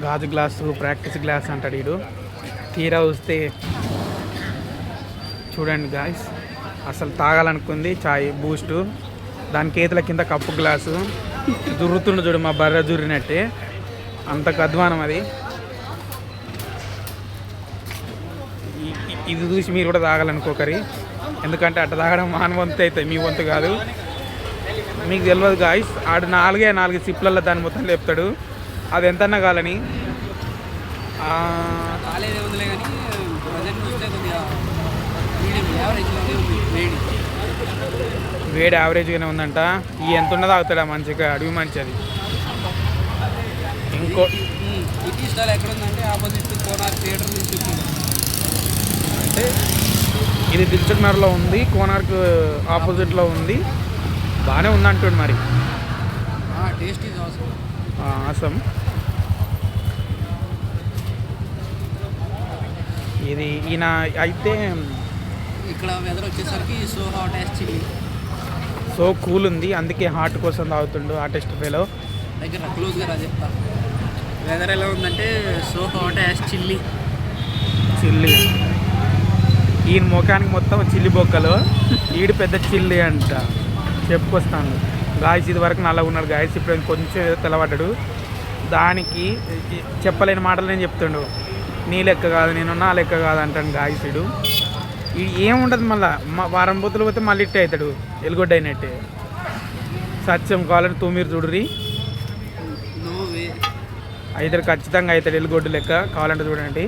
గాజు glass practice glass అంటాడు వీడు. తీరా వస్తే చూడండి గాయస్, అసలు తాగాలనుకుంది చాయ్ బూస్టు, దాని చేతుల కింద కప్పు గ్లాసు దుర్రుతుండు చూడు, మా బర్రె దుర్రినట్టే, అంత అధ్వానం అది. ఇది చూసి మీరు కూడా తాగాలనుకోకరి, ఎందుకంటే అట్ట తాగడం మాన వంతు అవుతుంది, మీ వంతు కాదు. మీకు తెలియదు గాయస్, ఆడు 4 సిప్లలో దాన్ని మొత్తం లేపుతాడు. అది ఎంతన్నా కాలని వేడి యావరేజ్గానే ఉందంట. ఈ ఎంత ఉన్నదో తాగుతాడా మంచిగా, అడవి మంచి అది. ఇంకో అంటే ఇది దిల్సుఖ్నగర్లో ఉంది, కోనార్క్ ఆపోజిట్లో ఉంది. బాగానే ఉందంటుండు మరి. ఆసం. ఇది ఈయన అయితే ఇక్కడ వెదర్ వచ్చేసరికి so hot as chilly, so cool ఉంది, అందుకే హాట్ కోసం తాగుతుండు. హాటెస్ట్ ఫెలో దగ్గర క్లోజ్గా రా చెప్తా. వెదర్ ఎలా ఉందంటే సో హాట్ యాస్ చిల్లీ. ఈయన ముఖానికి మొత్తం చిల్లి బొక్కలు, ఈడు పెద్ద చిల్లి అంట. చెప్పుకొస్తాను గాయస్, ఇది వరకు నల్లగా ఉన్నాడు గాయస్, ఇప్పుడు కొంచెం తెల్లబడ్డాడు. దానికి చెప్పలేని మాటలు నేను చెప్తుండు. నీ లెక్క కాదు, నేను నా లెక్క కాదు అంటాను గాయస్. వీడు ఏముండదు, మళ్ళీ వారం బొత్తులు పోతే మళ్ళీ ఇట్టే అవుతాడు, ఎలుగొడ్డ అయినట్టే. సత్యం కావాలని తూమీరు చూడుర్రి, అయితే ఖచ్చితంగా అవుతాడు ఎలుగొడ్డు లెక్క. కావాలంటే చూడండి.